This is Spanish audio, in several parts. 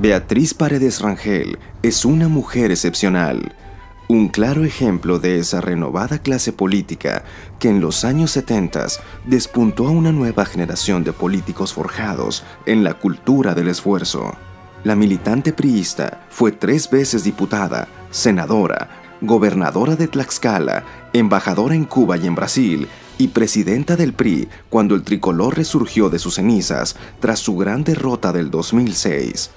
Beatriz Paredes Rangel es una mujer excepcional, un claro ejemplo de esa renovada clase política que en los años 70 despuntó a una nueva generación de políticos forjados en la cultura del esfuerzo. La militante priista fue 3 veces diputada, senadora, gobernadora de Tlaxcala, embajadora en Cuba y en Brasil, y presidenta del PRI cuando el tricolor resurgió de sus cenizas tras su gran derrota del 2006.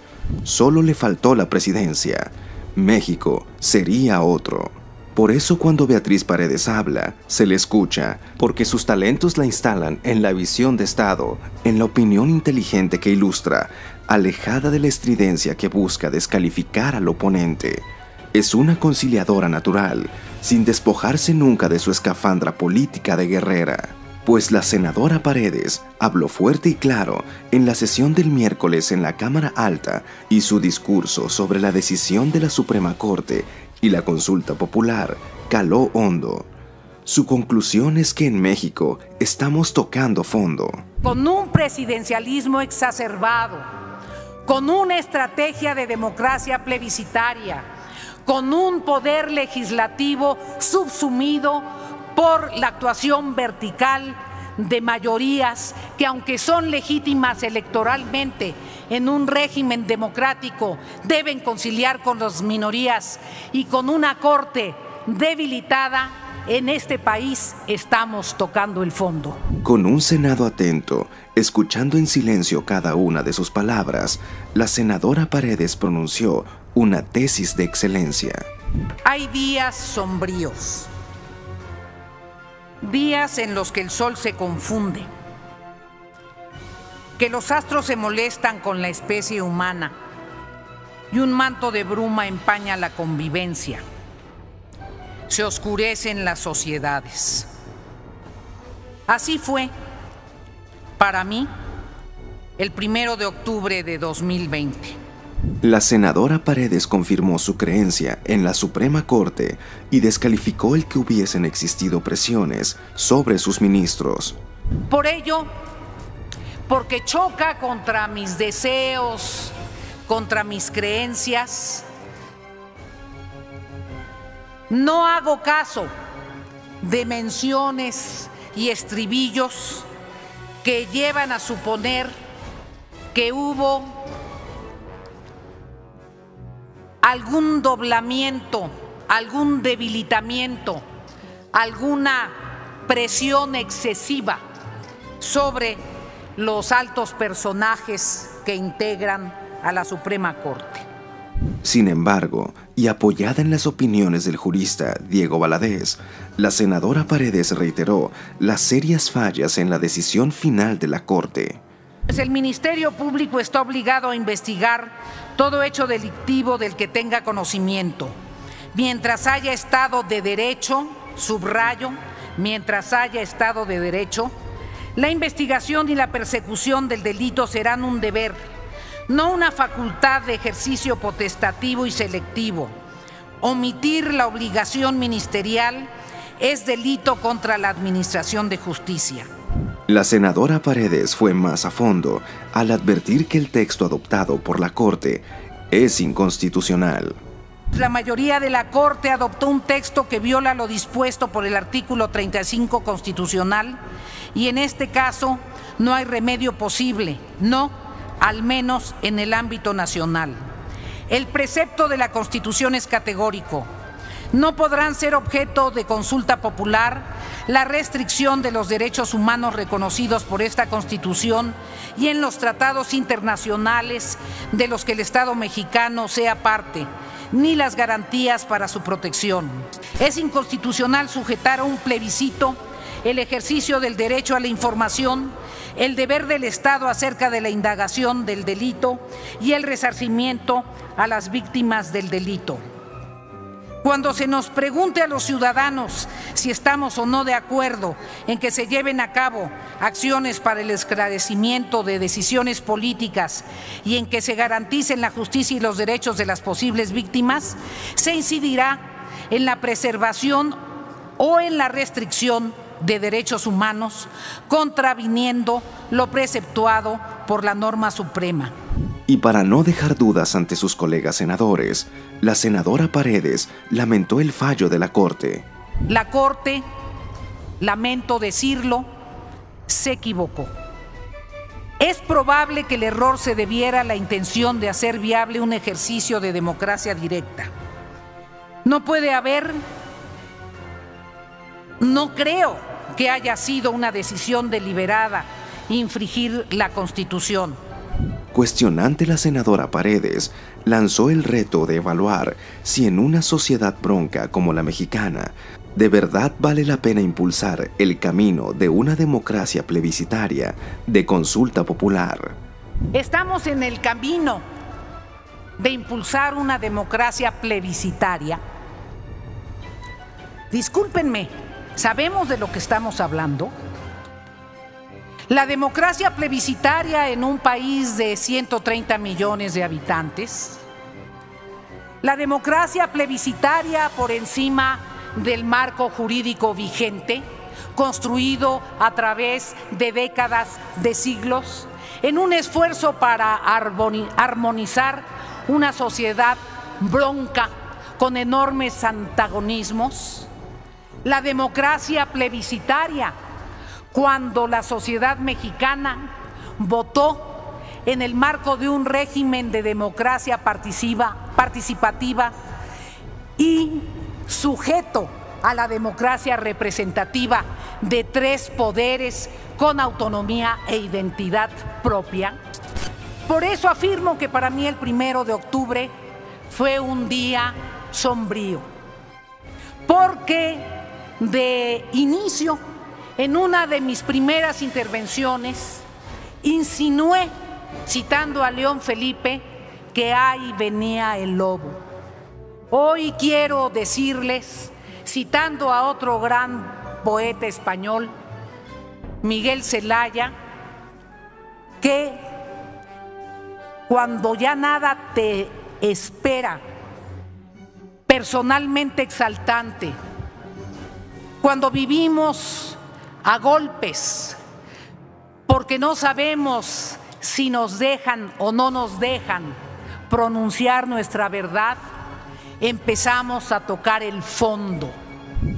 Solo le faltó la presidencia. México sería otro. Por eso cuando Beatriz Paredes habla, se le escucha, porque sus talentos la instalan en la visión de Estado, en la opinión inteligente que ilustra, alejada de la estridencia que busca descalificar al oponente. Es una conciliadora natural, sin despojarse nunca de su escafandra política de guerrera. Pues la senadora Paredes habló fuerte y claro en la sesión del miércoles en la Cámara Alta y su discurso sobre la decisión de la Suprema Corte y la consulta popular caló hondo. Su conclusión es que en México estamos tocando fondo. Con un presidencialismo exacerbado, con una estrategia de democracia plebiscitaria, con un poder legislativo subsumido por la actuación vertical de mayorías que, aunque son legítimas electoralmente en un régimen democrático, deben conciliar con las minorías, y con una corte debilitada, en este país estamos tocando el fondo. Con un Senado atento, escuchando en silencio cada una de sus palabras, la senadora Paredes pronunció una tesis de excelencia. Hay días sombríos, días en los que el sol se confunde, que los astros se molestan con la especie humana y un manto de bruma empaña la convivencia. Se oscurecen las sociedades. Así fue para mí el 1 de octubre de 2020. La senadora Paredes confirmó su creencia en la Suprema Corte y descalificó el que hubiesen existido presiones sobre sus ministros. Por ello, porque choca contra mis deseos, contra mis creencias, no hago caso de menciones y estribillos que llevan a suponer que hubo algún doblamiento, algún debilitamiento, alguna presión excesiva sobre los altos personajes que integran a la Suprema Corte. Sin embargo, y apoyada en las opiniones del jurista Diego Valadez, la senadora Paredes reiteró las serias fallas en la decisión final de la Corte. El Ministerio Público está obligado a investigar todo hecho delictivo del que tenga conocimiento. Mientras haya Estado de Derecho, subrayo, mientras haya Estado de Derecho, la investigación y la persecución del delito serán un deber, no una facultad de ejercicio potestativo y selectivo. Omitir la obligación ministerial es delito contra la Administración de Justicia. La senadora Paredes fue más a fondo al advertir que el texto adoptado por la Corte es inconstitucional. La mayoría de la Corte adoptó un texto que viola lo dispuesto por el artículo 35 constitucional y en este caso no hay remedio posible, no, al menos en el ámbito nacional. El precepto de la Constitución es categórico. No podrán ser objeto de consulta popular la restricción de los derechos humanos reconocidos por esta Constitución y en los tratados internacionales de los que el Estado mexicano sea parte, ni las garantías para su protección. Es inconstitucional sujetar a un plebiscito el ejercicio del derecho a la información, el deber del Estado acerca de la indagación del delito y el resarcimiento a las víctimas del delito. Cuando se nos pregunte a los ciudadanos si estamos o no de acuerdo en que se lleven a cabo acciones para el esclarecimiento de decisiones políticas y en que se garanticen la justicia y los derechos de las posibles víctimas, se incidirá en la preservación o en la restricción de derechos humanos, contraviniendo lo preceptuado por la norma suprema. Y para no dejar dudas ante sus colegas senadores, la senadora Paredes lamentó el fallo de la Corte. La Corte, lamento decirlo, se equivocó. Es probable que el error se debiera a la intención de hacer viable un ejercicio de democracia directa. No creo que haya sido una decisión deliberada infringir la Constitución. Cuestionante, la senadora Paredes lanzó el reto de evaluar si en una sociedad bronca como la mexicana, de verdad vale la pena impulsar el camino de una democracia plebiscitaria de consulta popular. Estamos en el camino de impulsar una democracia plebiscitaria. Discúlpenme, ¿sabemos de lo que estamos hablando? La democracia plebiscitaria en un país de 130 millones de habitantes. La democracia plebiscitaria por encima del marco jurídico vigente, construido a través de décadas, de siglos, en un esfuerzo para armonizar una sociedad bronca con enormes antagonismos. La democracia plebiscitaria, cuando la sociedad mexicana votó en el marco de un régimen de democracia participativa y sujeto a la democracia representativa de 3 poderes con autonomía e identidad propia. Por eso afirmo que para mí el 1 de octubre fue un día sombrío, porque de inicio, en una de mis primeras intervenciones, insinué, citando a León Felipe, que ahí venía el lobo. Hoy quiero decirles, citando a otro gran poeta español, Miguel Zelaya, que cuando ya nada te espera personalmente exaltante, cuando vivimos a golpes, porque no sabemos si nos dejan o no nos dejan pronunciar nuestra verdad, empezamos a tocar el fondo.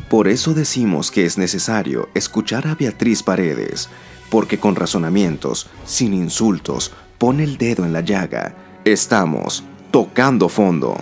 Por eso decimos que es necesario escuchar a Beatriz Paredes, porque con razonamientos, sin insultos, pone el dedo en la llaga. Estamos tocando fondo.